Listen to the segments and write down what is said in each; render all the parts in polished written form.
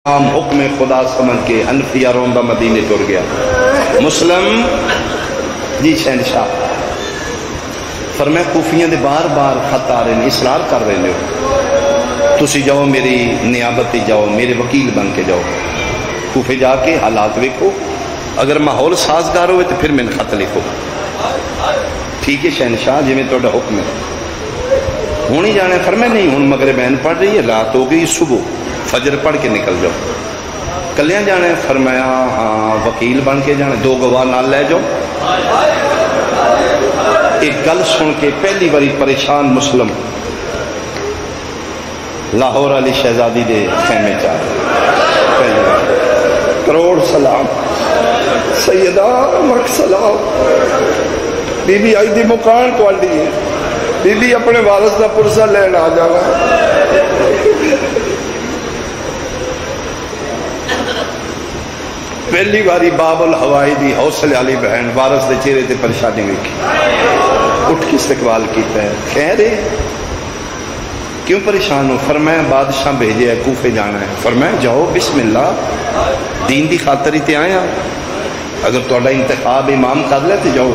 عام حکم خدا سمجھ کے انفیہ روندہ مدینے ٹر گیا۔ مسلم جی شہنشاہ فرمایا کوفیاں دے بار بار خط آ رہے ہیں، اصرار کر رہے ہو، تسی جاؤ میری نیابت جاؤ، میرے وکیل بن کے جاؤ، کوفے جا کے حالات دیکھو، اگر ماحول سازگار ہوئے تو پھر میں خط لکھو۔ ٹھیک ہے شہنشاہ جی میں تہاڈا حکم ہے، ہوں ہی جانا ہے؟ فرمایا نہیں ہوں مغربین پڑھ رہی ہے، رات ہو گئی، صبح فجر پڑھ کے نکل جاؤ۔ کلیاں جانا ہے؟ فرمایا ہاں وکیل بن کے جانا، دو گواہ نال لے جاؤ۔ ایک گل سن کے پہلی باری پریشان مسلم لاہور علی شہزادی دے خیمے چاہ پہلی بار کروڑ سلام سیدہ مک سلام، بی بی آئی دی مکان تواڈی ہے، بی بی اپنے وارث دا پرسہ لین آ جانا۔ پہلی باری باب الہوائی دی حوصلے والی بہن وارث دے چہرے تے پریشانی ویکھی، اٹھ کے استقبال کیتا ہے۔ خیر ہے کیوں پریشان ہو؟ فرمایا بادشاہ بھیجے ہے کوفے جانا ہے۔ فرمایا جاؤ بسم اللہ، دین دی خاطر ہی تے آیا، اگر تہاڈا انتخاب امام کر لے تے جاؤ۔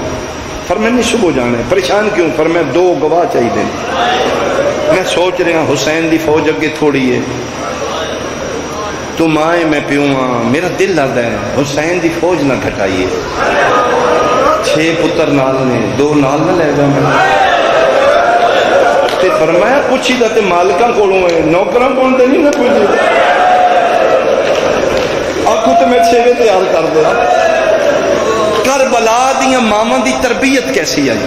فرمایا نہیں صبح جانا ہے۔ پریشان کیوں؟ فرمایا دو گواہ چاہیے، میں سوچ رہا حسین دی فوج اگے تھوڑی ہے، تم آئے میں پیوں میرا دل لگتا ہے حسین دی فوج نہ گھٹائیے، 6 پتر نال نے، 2 نال نہ لے جاؤ۔ تے فرمایا پوچھی دا تے مالکاں کولوں ہے، نوکراں کول تے نہیں نہ پوچھی، آکھو تے میں 6 تیار کر دیا۔ کربلا دیاں ماواں دی تربیت کیسی آئی،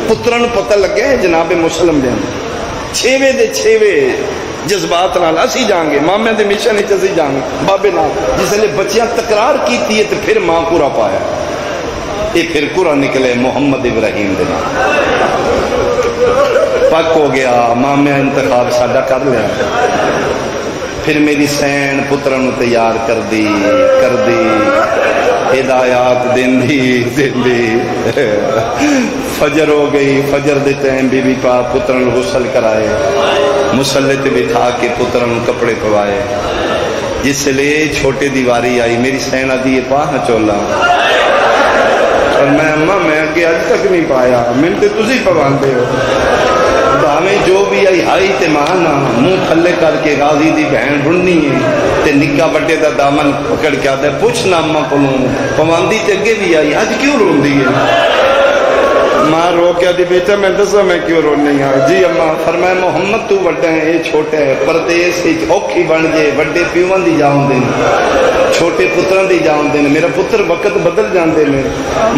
پتراں نوں پتہ لگے جناب مسلم دے 6 دے 6 جذبات نال اسی جائیں گے، مامے دے مشن وچ اسی جائیں گے بابے نال۔ جس لے بچیاں تکرار کیتی ہے تے پھر ماں پورا پایا، یہ پھر پورا نکلے محمد ابراہیم دے نال پک ہو گیا، مامے انتخاب ساڈا کر لیا۔ پھر میری سین پتراں نوں تیار کر دی ہدایات دیندی فجر ہو گئی، فجر دے ٹائم بی بی پاک پتراں نوں غسل کرائے، مسلے تے بٹھا کے پتراں نوں کپڑے پوائے۔ جس لے چھوٹے دیواری آئی، میری سین آدھی یہ پا نہ چولا، اور میں اماں میں اگے اج تک نہیں پایا، میں تے تسی پواندے ہو۔ دامیں جو بھی آئی ہائی تے مانا منہ تھلے کر کے غازی دی بہن ڈھونڈنی ہے تے نکا بڑے دا دامن پکڑ کے آتا ہے پوچھنا اماں کولوں پواندی تے اگے بھی آئی اج کیوں روندی ہے؟ ماں رو کے دی بیٹا میں دسا میں کیوں رونی ہاں؟ جی اماں۔ فرمایا محمد تو وڈا ہے یہ چھوٹا ہے، پردیس وچ اوکھی بن جے، وڈے پیواں دی جاؤں دے چھوٹے پتراں دی جاؤں دے، میرا پتر وقت بدل جاندے نے،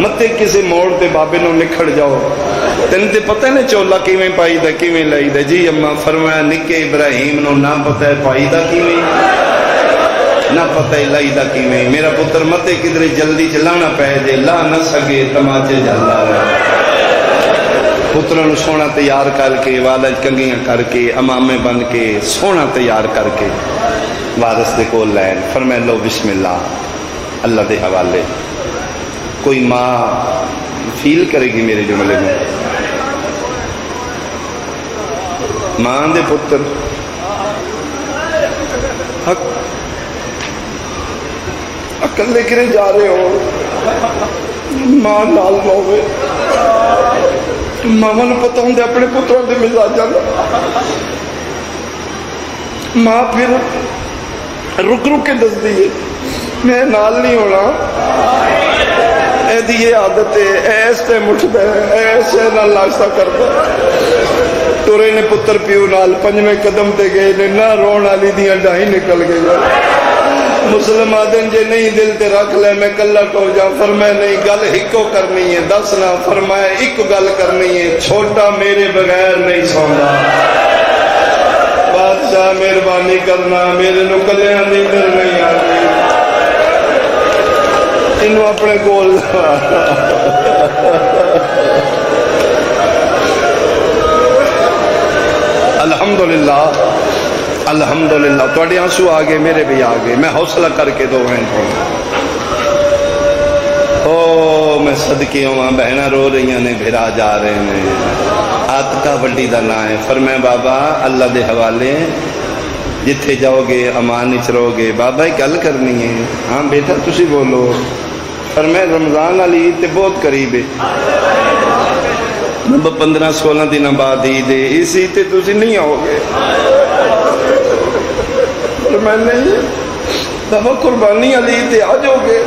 متے کسے موڑ تے بابے نوں نکھڑ جاؤ، تین تے پتہ نہیں چولا کیویں پائی دا کیویں لائی دا؟ جی اماں۔ فرمایا نکے ابراہیم نو نہ پتہ ہے پائی دا کیویں، نہ پتہ ہے لائی دا کیویں، میرا پتر متے کدھر جلدی چلانا پے جے، لا نہ سکے تماچے جلدا رہے۔ پتروں نو سونا تیار کر کے، والد کنگیاں کر کے، امامے بن کے، سونا تیار کر کے وارث دے کول لین۔ فرمایا لو بسم اللہ، اللہ دے حوالے۔ کوئی ماں فیل کرے گی میرے جملے میں، ماں دے پتر اکلے کرے جا رہے ہو، ماں نال ہوئے، ماما نو پتہ ہوں اپنے پتروں کے مزاجاں، ماں پھر رک کے دس دی میں نال نہیں ہونا، ایدی یہ عادت ہے، ایس ٹائم اٹھتا ہے، ایسے نال ناشتہ کرتا ہے۔ تورے نے پتر پیو نال 5ویں قدم تے گئے نے، نہ رون والی دیاں ڈاہیں نکل گئی۔ مسلم آدن جے نہیں دل تے رکھ لے میں کلا ٹر جا۔ فرمایا نہیں گل ہکو کرنی ہے، دسنا۔ فرمایا ایک گل کرنی ہے، چھوٹا میرے بغیر نہیں سوندا، بادشاہ مہربانی کرنا میرے نو کلیاں نیندر نہیں آتی، انہوں اپنے کول الحمدللہ الحمدللہ۔ تھوڑے آنسو آ گئے، میرے بھی آ گئے، میں حوصلہ کر کے دو ہیں او میں صدقے ہوں، بہنہ رو رہی ہیں، بھرا جا رہے ہیں۔ آتکا وڈی دا نا ہے۔ فرمایا بابا اللہ دے حوالے جتھے جاؤ گے امان وچ رہو گے. بابا ایک گل کرنی ہے. ہاں بیٹا تسی بولو. فرمایا رمضان والی عید تے بہت قریب ہے. 15-16 دن بعد عید ہے. اس عید تے تسی نہیں آؤ گے. فرمایا نہیں بابا قربانی والی عید تے آ جاؤ گے.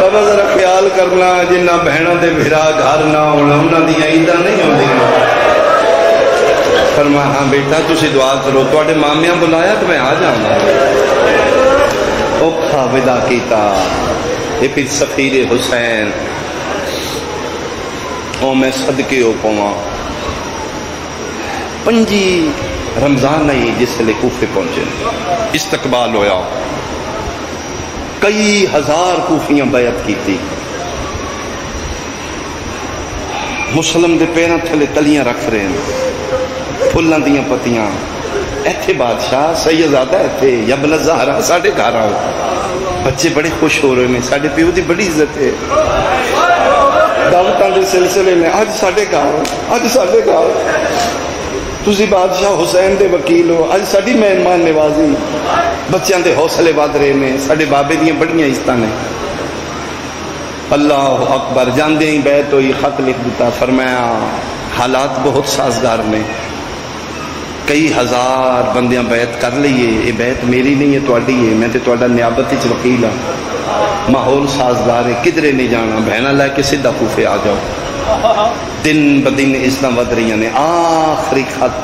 بابا ذرا خیال کرنا جنہ بہنوں دے بھرا گھر نہ ہونا انہاں دیاں عیداں نہیں ہوندیاں. فرمایا ہاں بیٹا تسی دعا کرو. تواڈے مامیاں بلایا تو میں آ جاؤں گا. اوکھا ودا کیتا. یہ پھر سفیر حسین او میں صدقے ہو پواں. 5 رمضان آئی جس لئے کوفے پہنچے. استقبال ہویا. کئی ہزار کوفیاں بیعت کیتی. مسلم دے پیراں تھلے تلیاں رکھ رہے ہیں پھلاں دیاں پتیاں. ایتھے بادشاہ سیدزادہ ایتھے یبن الزہرا ساڈے گھر آؤ. بچے بڑے خوش ہو رہے ہیں. ساڈے پیو دی بڑی عزت ہے. دعوتاں دے سلسلے میں اج ساڈے گھر تسی بادشاہ حسین دے وکیل ہو. اج ساڈی مہمان نوازی. بچیاں دے حوصلے ود رہے ہیں. ساڈے بابے دیاں بڑیاں عزتاں نے. اللہ اکبر. جاندے ہی بیعت ہوئی. خط لکھ دیتا. فرمایا حالات بہت سازگار نے. کئی ہزار بندیاں بیعت کر لئیے. یہ بیعت میری نہیں ہے تواڈی ہے. میں تے تواڈا نیابت وچ وکیل ہاں. ماحول سازگار ہے. کدھرے نہیں جانا. بہناں لے کے سیدھا کوفے آ جاؤ. دن بدن عزتاں ود رہی نے. آخری خط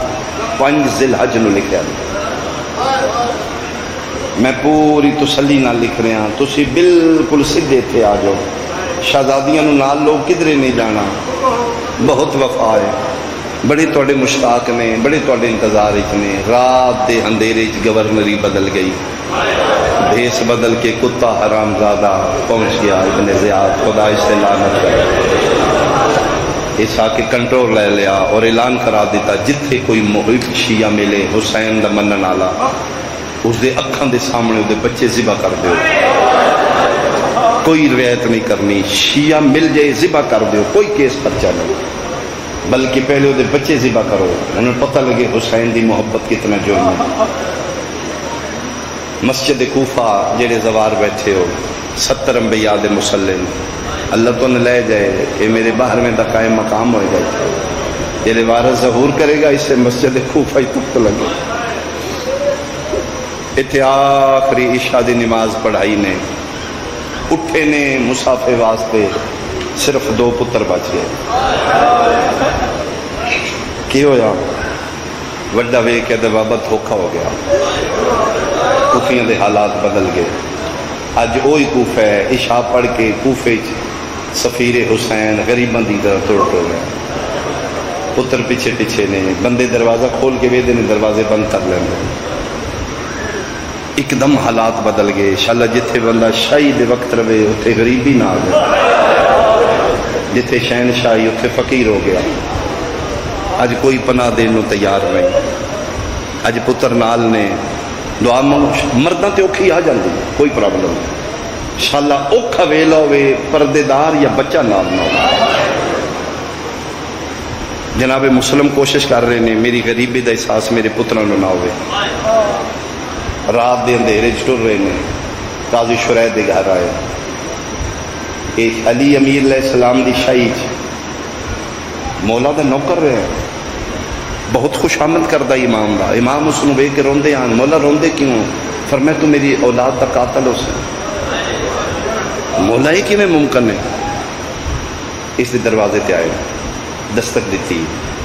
5 ذی الحج نو لکھیا. میں پوری تسلی نال لکھ رہا. تسی بالکل سیدھے تھے آ جاؤ. شہزادیاں نو نال لوگ کدھرے نہیں جانا. بہت وفا ہے. بڑے تواڈے مشتاق نے. بڑے تواڈے انتظار وچ نے. رات دے اندھیرے وچ گورنری بدل گئی. بھیس بدل کے کتا حرام زادہ پہنچ گیا ابن زیاد. خدا اس سے لعنت کرے. اس آ کے کنٹرول لے لیا اور اعلان کرا دیتا جتھے کوئی محب شیعہ ملے حسین دا منن والا اس دے اکھاں دے سامنے دے بچے ذبح کر دیو. کوئی روایت نہیں کرنی. شیعہ مل جائے ذبح کر دیو. کوئی کیس پرچہ نہیں. بلکہ پہلے دے بچے ذبح کرو. انہیں پتہ لگے حسین دی محبت کتنا جرم ہے. مسجد کوفہ جڑے زوار بیٹھے ہو 70 انبیاء دے مسلم. اللہ تو نے لے جائے. یہ میرے باہر میں دا قائم مقام ہوئے گا. یہ وارث ظہور کرے گا. اس سے مسجد کوفہ ہی تک لگے. اتنے آخری عشاء دی نماز پڑھائی نے. اٹھے نے مسافے واسطے. صرف 2 پتر بچ گئے. کی ہویا؟ وڈا وے کہ بابا دھوکھا ہو گیا. کوفیاں دے حالات بدل گئے. اج وہی کوفہ ہے. عشاء پڑھ کے کوفے سفیر حسین غریباں دی طرح توڑ ہو گیا. پتر پیچھے پیچھے نے. بندے دروازہ کھول کے ویدے نے دروازے بند کر لیں. ایک دم حالات بدل گئے. انشاءاللہ جتھے بندہ شاہی دے وقت رہے اتھے غریبی نہ آ گئے. جتھے شہنشاہی اتھے فقیر ہو گیا. اج کوئی پناہ دین نو تیار نہیں. اج پتر نال نے. دعا مرداں تے اوکھی آ جاندی. کوئی پرابلم نہیں. انشاءاللہ اوکھا ویلا ہوئے پردے دار یا بچہ نال نہ ہو. جناب مسلم کوشش کر رہے ہیں میری غریبی دا احساس میرے پتروں نو نہ ہوئے. رات دے اندھیرے ٹر رہے ہیں. قاضی شریح دے گھر آئے. علی امیر علیہ السلام دی شاہی مولا دا نوکر رہے ہیں. بہت خوش آمد کردہ امام دا. امام اس نو ویکھ کے روندے آن. مولا روندے کیوں؟ فرمایا تو میری اولاد دا قاتل ہو سے. مولا ہی کیویں ممکن ہے؟ اس دے دروازے تے آئے. دستک دیتی.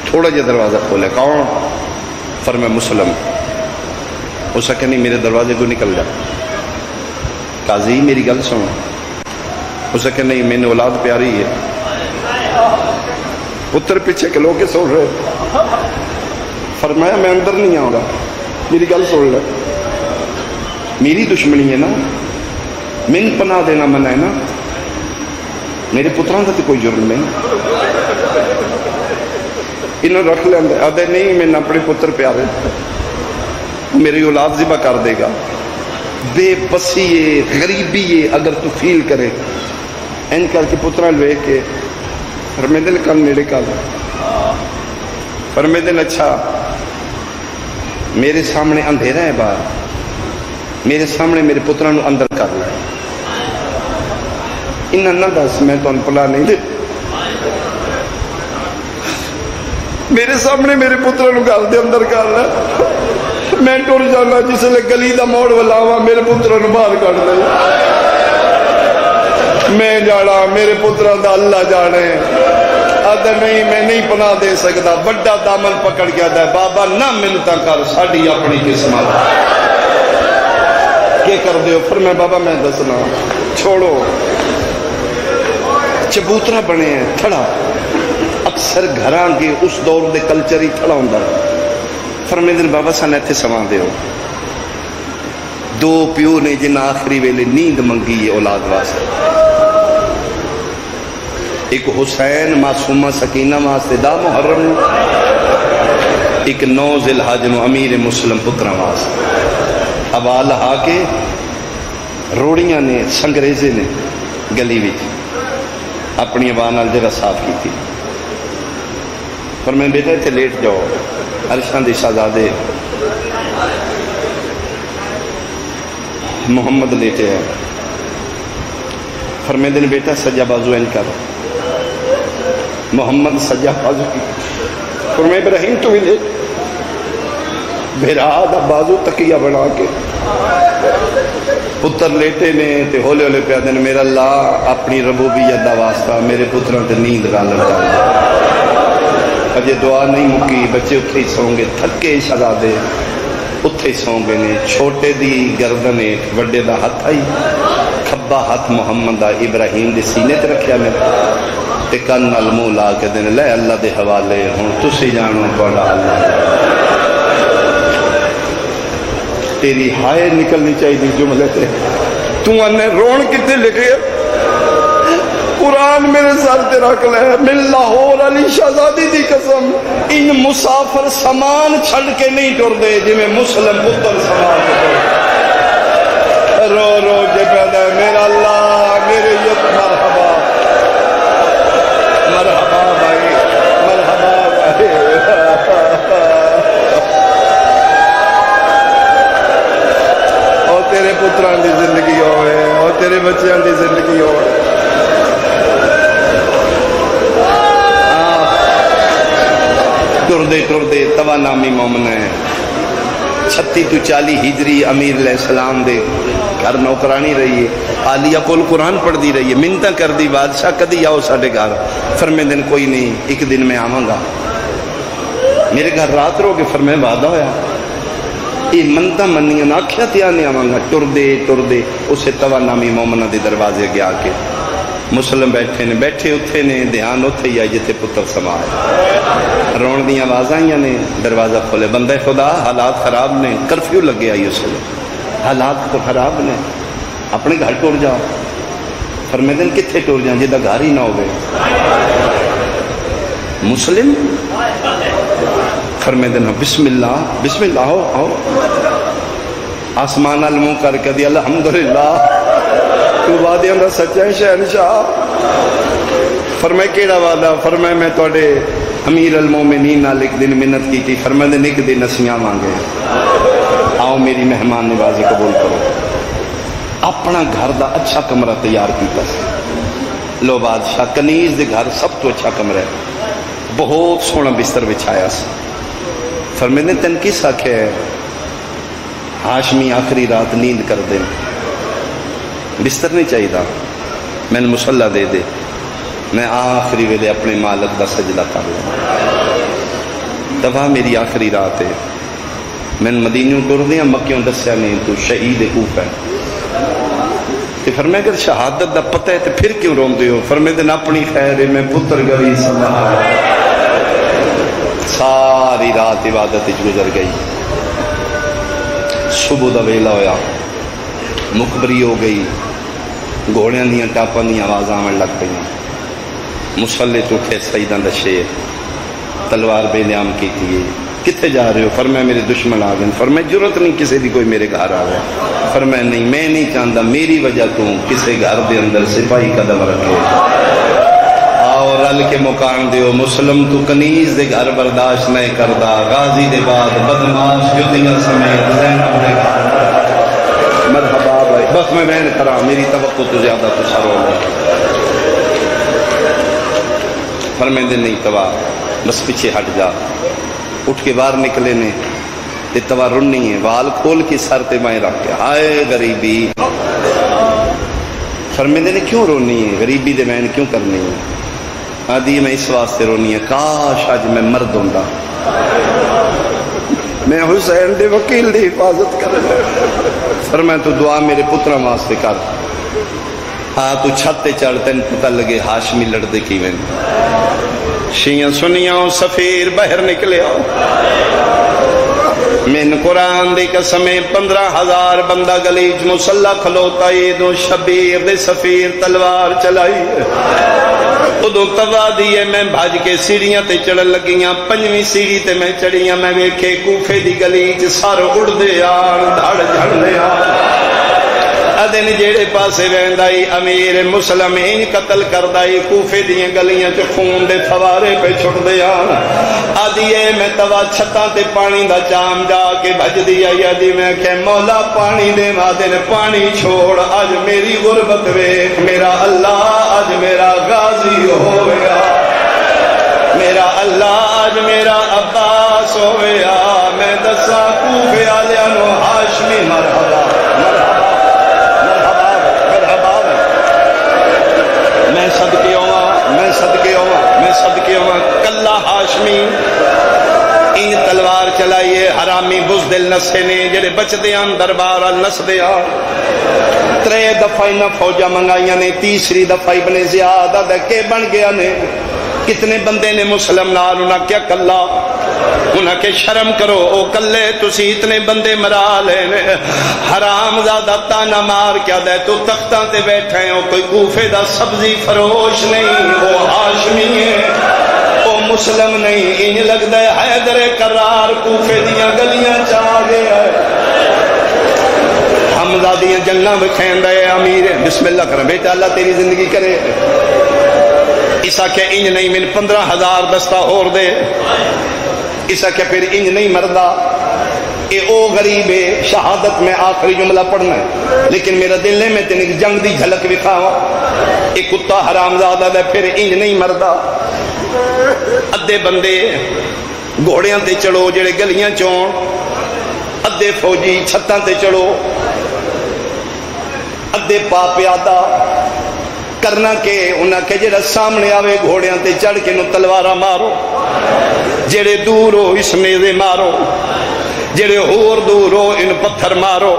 تھوڑا جہا دروازہ کھولے. کون؟ فرمایا مسلم. اس نے کہا نہیں میرے دروازے کو نکل جا. قاضی میری گل سن. اس نے کہا نہیں میں نے اولاد پیاری ہے. پتر پیچھے کھلو کے سن رہے. فرمایا میں اندر نہیں آؤں گا. میری گل سن لے. میری دشمنی ہے نا. من پناہ دینا منع ہے نا. میرے پتروں کا تو کوئی جرم نہیں. انہوں رکھ لیں. آدھے نہیں میں اپنے پتر پیارے. میری اولاد ذبح کر دے گا. بے بسی ہے غریبی ہے اگر تو فیل کرے. این کر کے پترا لے کے فرمیدے نے کل میرے کل فرمیدے نے اچھا میرے سامنے اندھیرا ہے باہر، میرے سامنے میرے پتروں نو اندر کر لے، انہاں نہ دس میں تو پلا نہیں دے، میرے سامنے میرے پتروں نو گھر دے اندر کر لے، میں ٹر جانا جس لے گلی دا موڑ ولاواں میرے پتروں نو باہر کڈ دے، میں جانا میرے پتروں دا اللہ جانے، آدھا نہیں میں نہیں پناہ دے سکتا، بڑا دامن پکڑ گیا ہے، بابا نہ منتا کر ساڈی اپنی قسمت، کیا کر دیو؟ پھر میں بابا میں دسنا چھوڑو، چبوترا بنے ہیں تھڑا، اکثر گھراں کے اس دور دے کلچر ہی تھڑا ہوندا، فرمائے دن بابا سن ایتھے سواں دیو، دو پیو نے جن آخری ویلے نیند منگی ہے اولاد واسطے، ایک حسین معصومہ سکینہ واسطے دا محرم، ایک 9 ذی الحج نو امیر مسلم پترا واسطے، ہوا لہا کے روڑیاں نے سنگریزے نے گلی وچ اپنی ہوا نال جگہ صاف کی تھی، پر میں بیٹا اتنے لیٹ جاؤ، عرشاں دے شہزادے محمد لیٹے ہیں، فرمے دن بیٹا سجا بازو این کر، محمد سجا بازو کی، فرمے ابراہیم تو بھی لے، بھیرا دا بازو تکیہ بنا کے پتر لیٹے نے تے ہولے ہولے پیا دن، میرا اللہ اپنی ربوبیت دا واسطہ میرے پتروں تے نیند غالب کر دے، اجے دعا نہیں مکی، بچے اتھے ہی سوں گے، تھکے شہزادے اتھے ہی سوں گے نے، چھوٹے دی گردن وڈے دا ہاتھ آئی، کھبا ہاتھ محمد دا ابراہیم دے سینے تے رکھیا نے، تے کن نال منہ لا کے دن لے اللہ دے حوالے، ہن تسی جانو تہاڈا اللہ، تیری ہائے نکلنی چاہیے جملے تے، تو انہیں رون کتے لکھے، قرآن میرے سر تے رکھ لے، من لاہور علی شہزادی دی قسم، ان مسافر سامان چھڑ کے نہیں ٹر دے جی میں مسلم پتر سامان ٹر دے، رو رو کے پیدا ہے میرا اللہ میرے یت مرحبا مرحبا بھائی مرحبا بھائی، اور تیرے پتران دی زندگی ہوئے اور تیرے بچیاں دی زندگی ہوئے، ٹردے توا نامی مومن ہے، 36 تو 40 ہجری امیر علیہ السلام دے گھر نوکرانی رہی ہے، عالیہ کول قرآن پڑھ دی رہی ہے، منتہ کر دی بادشاہ کدی آؤ ساڑھے گھر، فرمے دن کوئی نہیں ایک دن میں آواں گا، میرے گھر رات رو کے فرمے وعدہ ہویا، یہ منتہ منیاں آکھیا تھی آنے آواں گا، ٹردے اسے توا نامی مومنہ دے دروازے گیا کے مسلم بیٹھے اتھے نے، دھیان اتھے ہی آئی جتے پتر سمائے، رون دیاں آواز آئیاں نے، دروازہ کھولے، بندہ خدا حالات خراب نے، کرفیو لگے آئی اس لئے، حالات تو خراب نے، اپنے گھر ٹور جاؤ، فرمے دن کتھے ٹور جاؤ جدہ گھر ہی نہ ہوئے، مسلم فرمے دن بسم اللہ آؤ، آسمان الموں کر کے دی الحمدللہ تو وعدے اندر سچا ہے شہنشاہ، فرمائے کیڑا وعدہ، فرمائے میں توڑے امیر المومنین نال ایک دن منت کی تھی، فرمائے دن ایک دن نسیاں مانگے، آؤ میری مہمان نوازی قبول کرو، اپنا گھر دا اچھا کمرہ تیار کیتا سی، لو بادشاہ کنیز دے گھر سب تو اچھا کمرہ ہے، بہت سونا بستر بچھایا سی، فرمائے دن تن کس آکھے ہے، ہاشمی آخری رات نیند کر دے، بستر نہیں چاہیے تھا، میں نے مسلح دے دے، میں آخری ویلے اپنے مالک دا سجدہ کر لوں، دبا میری آخری رات ہے، میں مدینیوں ٹر دیا مکیوں دسیا نہیں تو شہید کوف ہے، تو فرمائے اگر شہادت دا پتہ ہے تو پھر کیوں رون دے ہو، فرمائے دن اپنی خیر ہے میں پتر گری صلی اللہ علیہ وسلم، ساری رات عبادت گزر گئی، صبح دا ویلا ہویا، مخبری ہو گئی، گھوڑیاں دیاں ٹاپاں دیاں آواز آمن لگ پئی، مسلح تو اٹھے سیداں دا شیر، تلوار بے نیام کی تھی، کتھے جا رہے ہو، فرمایا میرے دشمن آ گئے، فرمایا ضرورت نہیں کسی دی کوئی میرے گھر آ گیا، فرمایا نہیں میں نہیں چاہتا میری وجہ تو کسی گھر دے اندر سپاہی قدم رکھے، آؤ اور رل کے مکان دیو مسلم تو کنیز دے گھر برداشت نہیں کردا غازی دے بعد بدماش جدیاں سمیت زینب دے گھر مرحبا بھائی بس میں بہن کرا میری توقع تو زیادہ تو سرو فرمیندے نہیں توا بس پیچھے ہٹ جا اٹھ کے باہر نکلے نے یہ توا رنی ہے وال کھول کے سر تے میں رکھ کے ہائے غریبی فرمیندے نے کیوں رونی ہے غریبی دے میں کیوں کرنی ہے آدھی میں اس واسطے رونی ہے کاش آج میں مرد ہوں گا میں حسین دے وکیل دی حفاظت کر فرمائے تو دعا میرے پترا واسطے کر ہاں تو چھتے چڑھ تین پتہ لگے ہاشمی لڑدے کی وین شیعہ سنیاں سفیر باہر نکلے آؤ من قرآن دی قسمیں 15,000 بندہ گلیج مسلح کھلوتا دو شبیر دے سفیر تلوار چلائی ادو توا دیے میں بھاج کے سیڑیاں تے چڑھ لگیاں پنجویں سیڑھی تے میں چڑھیاں میں ویکھے کوفے دی گلیج سار اڑ دے آن دھڑ جھڑ دے آن ادن جیڑے پاسے ویندائی امیر مسلمین قتل کردائی کوفے دیاں گلیاں چ خون دے فوارے پہ چھڑ دیا آدھیے میں توا چھتاں تے پانی دا چام جا کے بھج دیا یادی میں کہ مولا پانی دے مادن پانی چھوڑ آج میری غربت ویکھ میرا اللہ آج میرا غازی ہو گیا میرا اللہ آج میرا عباس ہو گیا میں دسا کوفے آلیاں نو ہاشمی مرحبا میں صدقے ہوا کلہ ہاشمی ان تلوار چلائیے حرامی بزدل نسے نے جڑے بچ دیاں دربارہ نس دیاں 3 دفعہ نہ فوجہ منگائیاں نے 3 دفعہ بنے زیادہ دکے بن گیا نے کتنے بندے نے مسلم نال انہاں کیا کلہ انہاں کے شرم کرو او کلے تسی اتنے بندے مرا لینے حرام زادہ تانا مار کیا دے تو تختاں تے بیٹھے ہو کوئی کوفے دا سبزی فروش نہیں وہ ہاشمی ہے وہ مسلم نہیں انہیں لگ دے حیدر کرار کوفے دیاں گلیاں چاہ گیا ہے حمزہ دیاں جنگاں بکھین دے امیر بسم اللہ کریں بیٹا اللہ تیری زندگی کرے اسا کہ انج نہیں من 15,000 دستہ اور دے اسا کہ پھر انج نہیں مردہ اے او غریب ہے شہادت میں آخری جملہ پڑھنا ہے لیکن میرا دل نے میں تینک جنگ دی جھلک بکھاوا اے کتا حرام زادہ دے پھر انج نہیں مردہ ادھے بندے گھوڑیاں تے چڑھو جڑے گلیاں چون ادھے فوجی چھتاں تے چڑھو ادھے پا پیادہ کرنا کہ انہاں کے جڑا سامنے آوے گھوڑیاں تے چڑھ کے نو تلوارہ مارو جڑے دور ہو اس نیزے مارو جڑے اور دور ہو ان پتھر مارو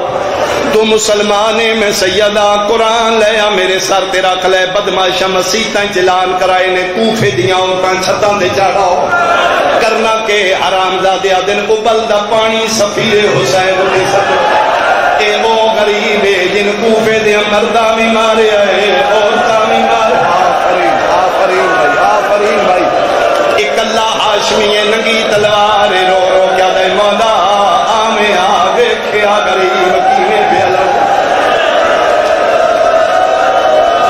تو مسلمانے میں سیدہ قرآن لیا میرے سر تے رکھ لے بدماشا مسیحتاں چلان کرائے نے کوفے دیاں اوتاں چھتاں دے چڑھاؤ کرنا کہ حرام زادے دن ابل دا پانی سفیر حسین دے سکو اے وہ غریب ہے جن کوفے دے مردہ بھی مارے آئے عورتاں بھی مارے آفرین بھائی ایک اللہ ہاشمی ہے ننگی تلوار رو رو کیا دے مولا آمیں آگے کھیا غریب کیویں پہ لڑ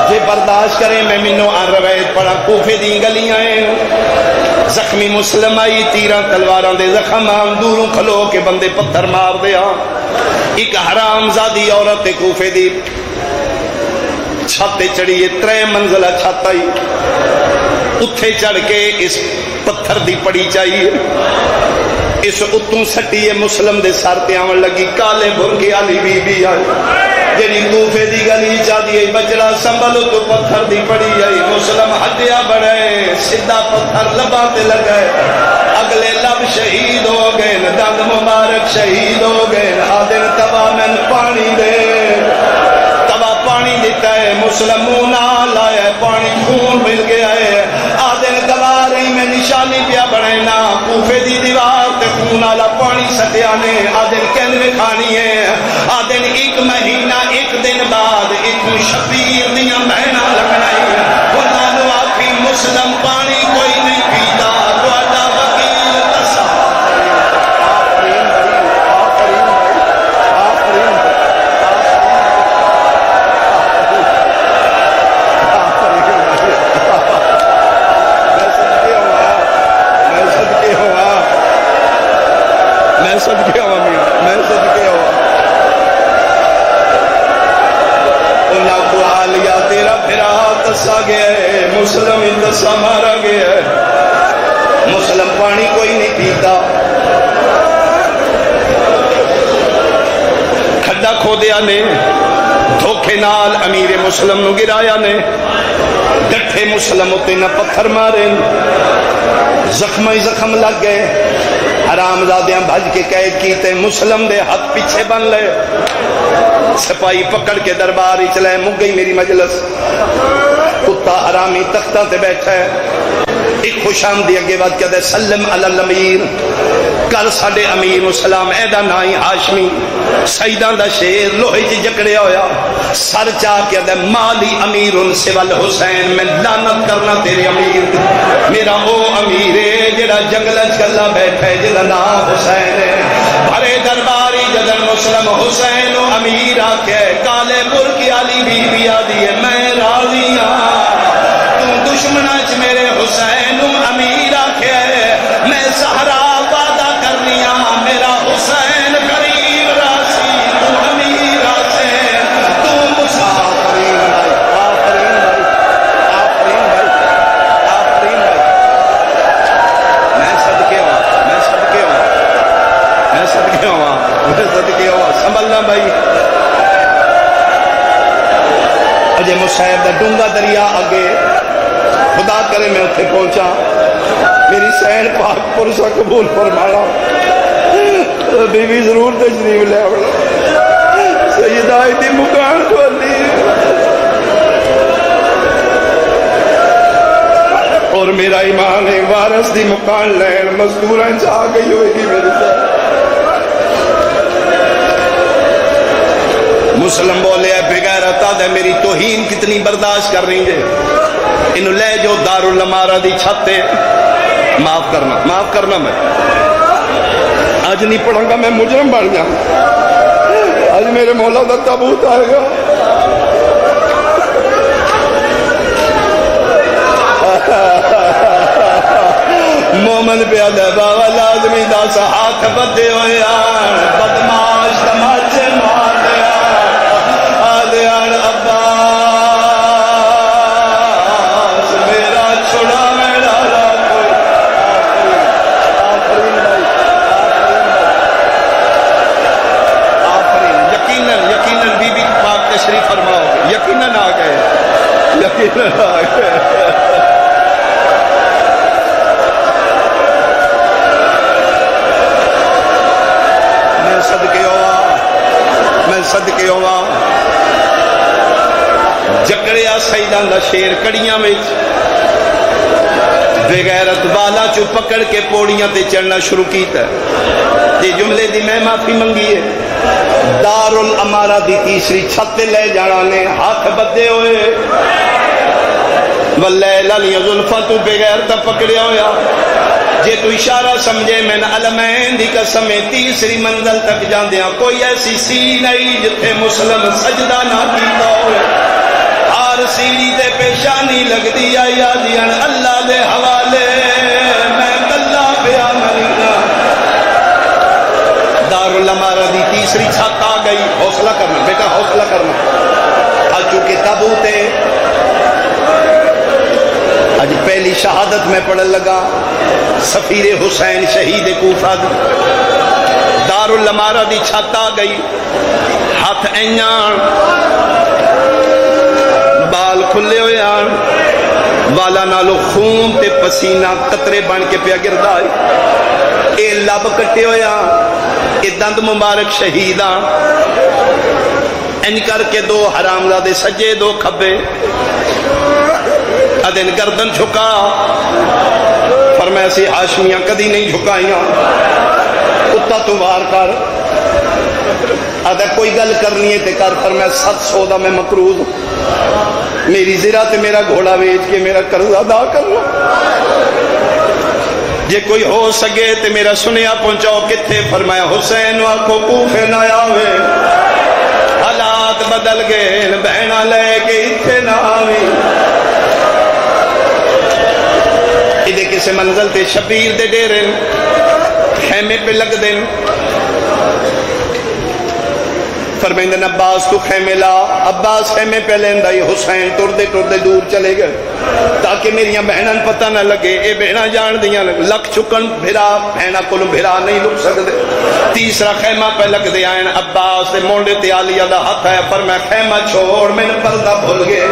جے برداشت کریں میں منو آن روایت پڑھا کوفے دی گلیاں ہیں زخمی مسلم آئی تیرہ تلواراں دے زخم آن دوروں کھلو کے بندے پتھر مار دیا ایک حرام زادی عورت کوفے دی چھتے چڑھیے 3 منزلہ چھت آئی اتھے چڑھ کے اس پتھر دی پڑی چاہیے اس اتوں سٹیے مسلم دے سارتے آمن لگی کالے بھرگے آلی بی بی آئی جنی کوفے دی گلی چاہ دیئے بچڑا سنبھلو تو پتھر دی پڑی آئی مسلم ہڈیا بڑھے سدھا پتھر لباتے لگئے اگلے لب شہید ہو گئے دند مبارک شہید ہو گئے آدن تبا من پانی دے تبا پانی دیتا ہے مسلمون آلائے پانی خون مل گیا ہے آدن گواری میں نشانی پیا بڑھینا کوفے دی دیوار تے خون آلا پانی سٹیانے آدن کہنے کھانی ہے آدن 1 مہینہ 1 دن بعد ایک شبیر دیاں بہنا لگنا ہے خدا نو آخی مسلم پانی کوئی نہیں پیتا دوادہ وکیل تسا مسلم ہی دسا مارا گیا ہے. مسلم پانی کوئی نہیں پیتا, کھڈا کھودیا نے, دھوکے نال امیر مسلم نو گرایا نے, ڈٹھے مسلم ہوتے نہ پتھر مارے, زخم ہی زخم لگ گئے. حرامزادیاں بھج کے قید کیتے, مسلم دے ہاتھ پیچھے بن لے, سپاہی پکڑ کے دربار ہی چلائے. مک گئی میری مجلس. کتا حرامی تختہ تے بیٹھا ہے, ایک خوش آمدی اگے بات کہتے سلم علی الامیر, کر ساڈے امیر نو سلام. ایدا نائی ہاشمی, سیدان دا شیر, لوہے چ جکڑیا ہویا, سر چاہ کے دے مالی امیر سوى الحسین, میں لعنت کرنا تیرے امیر, میرا او امیر ہے جڑا جنگل چلا بیٹھا ہے جدا نام حسین ہے. بھرے درباری جدن مسلم حسین و امیر آکے, کالے پور کی علی بی بی آدھی ہے میں راضی ہاں, تو دشمنہ چ میرے حسین و امیر آکے, میں سہرا وعدہ کرنی ہاں, میرا حسین قریب راسی تو امیر آسے, تو مسافرین بھائی, آفرین بھائی, آفرین بھائی, آفرین بھائی. میں صدقے ہوا, میں صدقے ہوا, میں صدقے ہوا, میں صدقے ہوا, سنبھلنا بھائی. اجے مصعب دا ڈونگا دریا اگے, خدا کرے میں اتنے پہنچا, میری سین پاک پرسا قبول فرمایا, بی بی ضرور تشریف لے آوڑا, سیدہ دی مکان کھولی, اور میرا ایمان ہے وارث دی مکان لین مزدوراں چاہ گئی ہوئے گی میرے ساتھ. مسلم بولے بغیرتا دے میری توہین کتنی برداشت کر رہی ہے, انہوں لے جو دارالامارہ دی چھتے, معاف کرنا, معاف کرنا. میں آج نہیں پڑھوں گا, میں مجرم بن جاؤں, آج میرے مولا دا تابوت آئے گا. مومن پہ آدھے بابا لازمی دا سا ہاتھ بدے ہوئے آن, بدماش تماچے مار دے آن, آدھے آن عباس میرا چھڑا میرا را کوئی. آفرین بھائی, آفرین. یقیناً یقیناً بی بی پاک تشریف فرماؤ, یقیناً آ گئے, یقیناً آ گئے. صدقے ہوا جکڑیا سیدان دا شیر کڑیاں وچ, بغیرت والا چو پکڑ کے پوڑیاں تے چڑھنا شروع کیتا ہے. یہ جملے دی میں معافی منگی ہے. دارالامارہ دی تیسری چھت لے جانا نے ہاتھ بدے ہوئے, واللیل زلفا تو بغیر تا پکڑیا ہویا, جے تو اشارہ سمجھے میں نے علمین دی قسم تیسری منزل تک جاندیاں کوئی ایسی سیڑھی نہیں جتھے مسلم سجدہ نہ کیتا ہوئے. ہر سیڑھی تے پیشانی لگ دی آئی آدیاں اللہ دے حوالے, میں کلا پیا مرینا. دارالامارہ دی تیسری چھت آ گئی. حوصلہ کرنا بیٹا, حوصلہ کرنا. آج چونکہ تابوت ہے, آج پہلی شہادت میں پڑھن لگا, سفیر حسین شہید کوفہ. دارالامارہ دی چھت آ گئی, ہاتھ اینیاں, بال کھلے ہوئے آن, والا نالو خون تے پسینہ قطرے بن کے پیا گردا ہے. اے لب کٹے ہوئے آن, اے دند مبارک شہید آن, ان کر کے دو حرامزادے سجے دو کھبے, ادن گردن جھکا. فرمایا سی ہاشمیاں کدی نہیں جھکائیاں, کتا تو وار کر, ادھا کوئی گل کرنی ہے تے کر. فرمایا 700 دا میں مقروض, میری زرہ تے میرا گھوڑا ویچ کے میرا قرض ادا کر لو. جے کوئی ہو سکے تے میرا سنیا پہنچاؤ کتھے. فرمایا حسین آنکھوں کوفے نہ آوے, حالات بدل گئے, بہنا لے کے اتھے نہ آوے. ادھے کسے منزل تے شبیر دے ڈیرن خیمے پہ لگ دیں. فرمیندے عباس تو خیمے لا. عباس خیمے پہ لیندہ ہی. حسین ٹردے ٹردے دور چلے گئے تاکہ میریاں بہنان پتہ نہ لگے. اے بہناں جان دیاں لک چکن بھرا بہناں کولوں بھرا نہیں لک سکدے. تیسرا خیمہ پہ لگ دے آئین. عباس دے مونڈے تے عالیہ دا ہاتھ ہے پر میں خیمہ چھوڑ میں نے پردہ بھول گئے.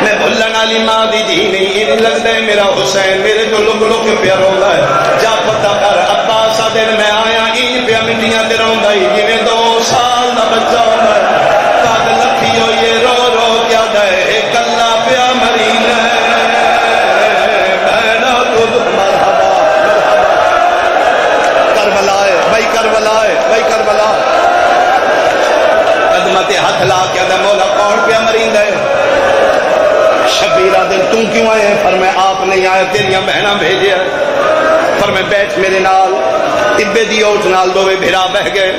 میں بھلن والی ماں دی دھی نہیں. یہ لگ دے میرا حسین میرے تو لک لک پیا روندا ہے. جا پتہ کر عباس دن میں آیا این پیا مٹیاں تے روندا ہی جویں 2 سال دا بچہ ہوندا ہے. کد لکھی ہوئی رو رو کیا دے کلا پیا مری ہے. بہنا تو مرحبا مرحبا کربلا ہے بھائی کربلا ہے بھائی کربلا. قدمہ تے ہاتھ لا کے دے مولا کون پیا مریندا ہے. شبیرہ دن تم کیوں آئے ہیں؟ فرمائے آپ نہیں آئے تیریاں بہناں بھیجے ہیں. فرمائے بیٹھ میرے نال. ابے دی اوٹ نال دووے بھرا بہ گئے.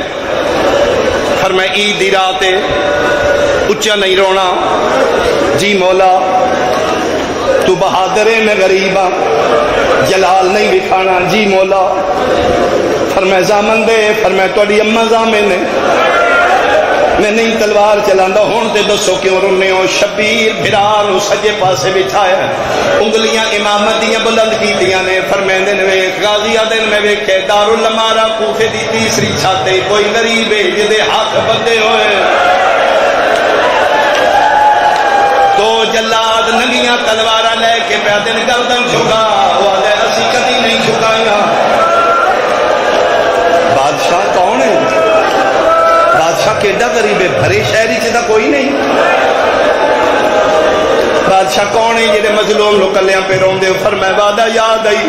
فرمائے عید دی رات اچھا نہیں رونا. جی مولا تو بہادر ہے میں غریب ہاں جلال نہیں دکھانا. جی مولا. فرمائے زامن دے. فرمائے تھوڑی اماں زامن ہے میں نہیں تلوار چلاندہ ہون تے دسو کیوں رونے ہو. شبیر بھرا سجے پاسے بٹھایا انگلیاں امامت دیاں بلند کیتیاں نے. فرمیندے نے ویکھ غازی دن میں ویکھے دارالمارا کوفے دی تیسری چھاتے کوئی غریب ہے جدے ہاتھ بندے ہوئے. تو جلاد ننگیاں تلوارا لے کے پیا دن گردن جھکا. وہ آدھے اسی کدی نہیں جھکائیاں. بادشاہ کون ہے؟ بادشاہ کیڈا غریب ہے بھرے شہری چیزا کوئی نہیں. بادشاہ کون ہے جڑے مظلوم لوگ کلیاں پہ رون دے. فرمائے وعدہ یاد آئی.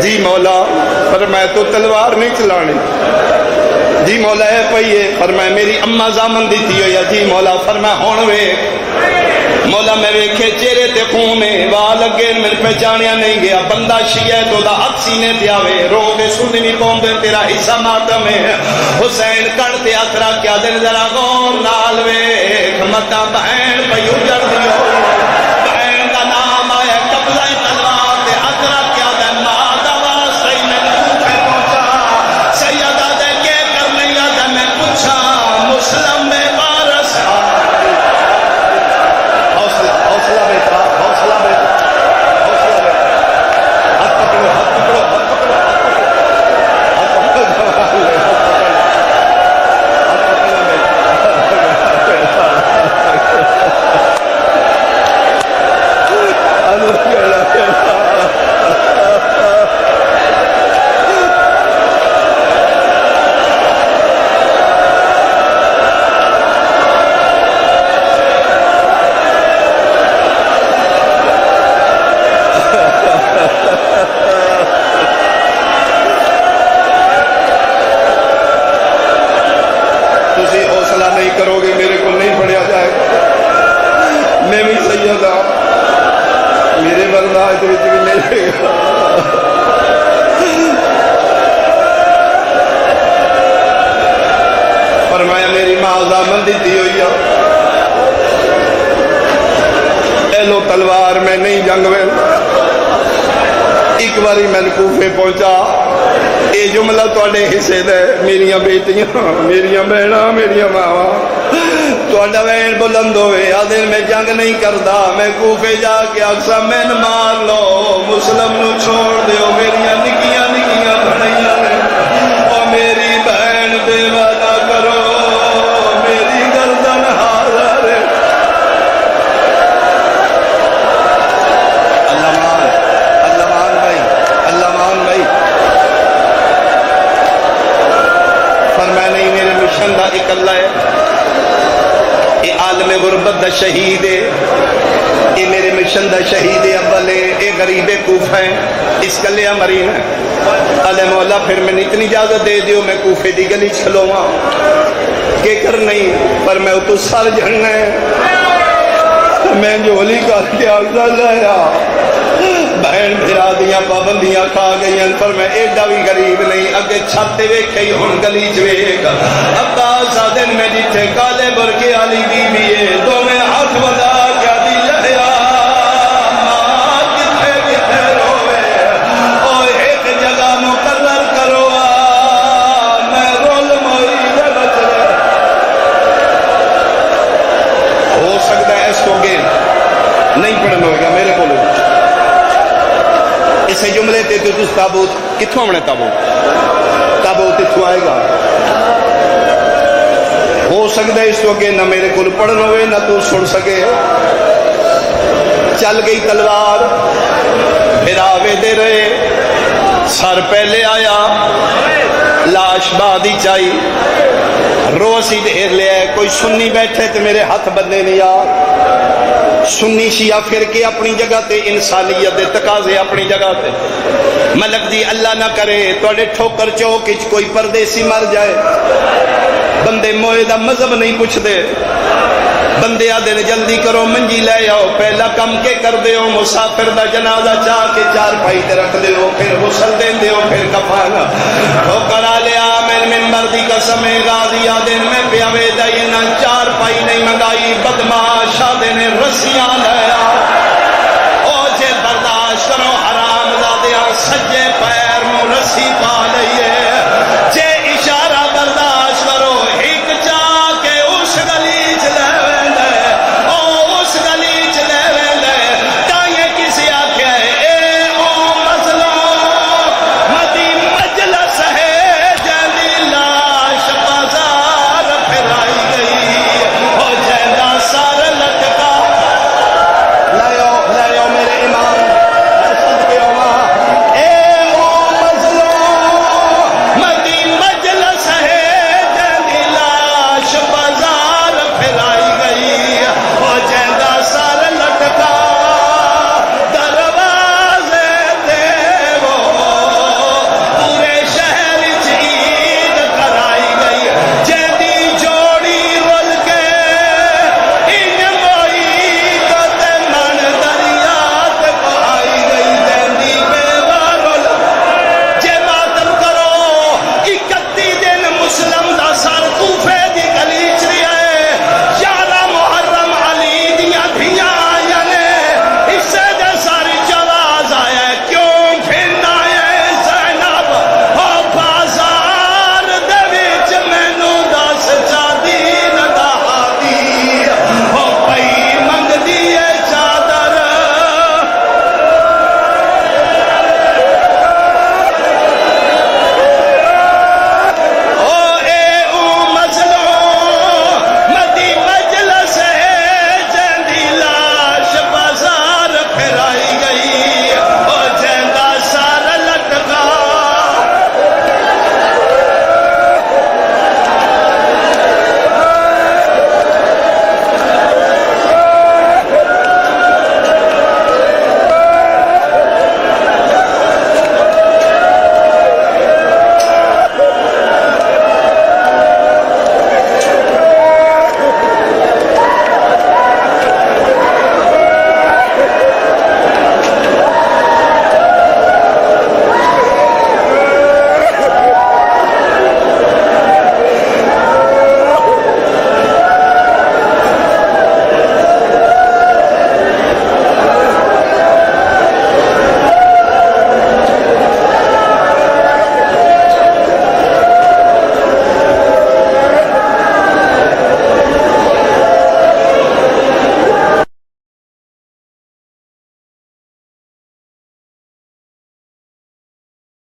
جی مولا. فرمائے تو تلوار نہیں چلانی. جی مولا ہے پئیے. فرمائے میری اماں زامن دیتی ہوئی ہے. جی مولا. فرمائے ہون ویکھ مولا میں ویکھے چہرے تے خون ہے واہ لگے میرے پہچانیا نہیں گیا. بندہ شیعہ تو دا حق سینے تے آوے رو دے سن نہیں پاؤندے تیرا حصہ ماتم ہے. حسین کڑ تے اثرا کیا دن ذرا غور نال ویکھ متا بہن پئی اجڑ دیو. بہن دا نام آیا قبضہ تلوار تے اثرا کیا دن ماں دا واسطے میں کوفے پہنچا. سیدہ دے کے کرنے یا میں پوچھا مسلم میں وارث. حوصلہ بیٹا حوصلہ بیٹا حوصلہ بیٹا. ہاتھ پکڑو ہاتھ پکڑو ہاتھ پکڑو ہاتھ پکڑو ہاتھ پکڑو نہیں کرو گے میرے کو نہیں پڑھیا جائے گا. میں بھی سید ہوں میرے برداشت بھی ملے گا. فرمایا میری ماں ضامن دیتی ہوئی ہے اے لو تلوار میں نہیں جنگ میں. ایک باری میں کوفے پہنچا. یہ جملہ تھوڑے حصے دے میریاں بیٹیاں میریاں بہناں میریاں ماواں تھوڑا وین بلند ہوئے. آدھے میں جنگ نہیں کرتا. میں کوفے جا کے آکسا میں مار لو مسلم نو چھوڑ دیو. میریاں نکیاں نکیاں بھڑیاں نے اور میری بہن بیوہ نہ کرو میری گردن حاضر ہے. اللہ مان بھائی فرمایا نہیں میرے مشن دا ایک اللہ ہے. یہ عالم غربت دا شہید ہے. یہ میرے مشن دا شہید اول ہے. یہ غریب کوفہ ہے اس کلے مرین ہے. اللہ مولا پھر میں اتنی اجازت دے دیو میں کوفے دی گلی چلواں کہ کر نہیں پر میں تو سر جھڑنا ہے. میں جھولی کر کے آگا لایا بہن بھرا دیاں پابندیاں کھا گئیاں پر میں ایڈا بھی غریب نہیں. اگے چھتے ویکھے ہن گلی چ ویکھ عباس دن میں جتھے کالے برکے والی بی بی ہے دو میں ہاتھ ودا کیا دی لہیا ماں کتھے کتھے روے او ایک جگہ مقرر کرو میں رول موئی دے بچ رہے تس تابوت کتوں آنا؟ تابوت اتوں آئے گا. ہو سکتا ہے اس تو اگے نہ میرے کو پڑھن ہوئے نہ تو سن سکے. چل گئی تلوار، پھر آوے دے رہے، سر پہلے آیا، لاش بعد ہی چائی. روسی ڈھیر لیا. کوئی سنی بیٹھے تو میرے ہاتھ بندے نہیں یار. سنی شیعہ پھر کے اپنی جگہ تے، انسانیت دے تقاضے اپنی جگہ تے. ملک دی اللہ نہ کرے تواڈے ٹھوکر چوک وچ کوئی پردیسی مر جائے، بندے موئے دا مذہب نہیں پوچھتے. بندے آدھے جلدی کرو منجی لے آؤ. پہلا کم کے کر دیو، مسافر دا جنازہ چاہ کے چار پائی تے رکھ دیو، پھر غسل دین دیو، پھر کفن. ٹھوکر آ لیا میں منبر دی قسم غازی آدھے میں پیاوے دائی نہ چار پائی نہیں منگائی. بدماش آدھے نے رسیاں لے آ.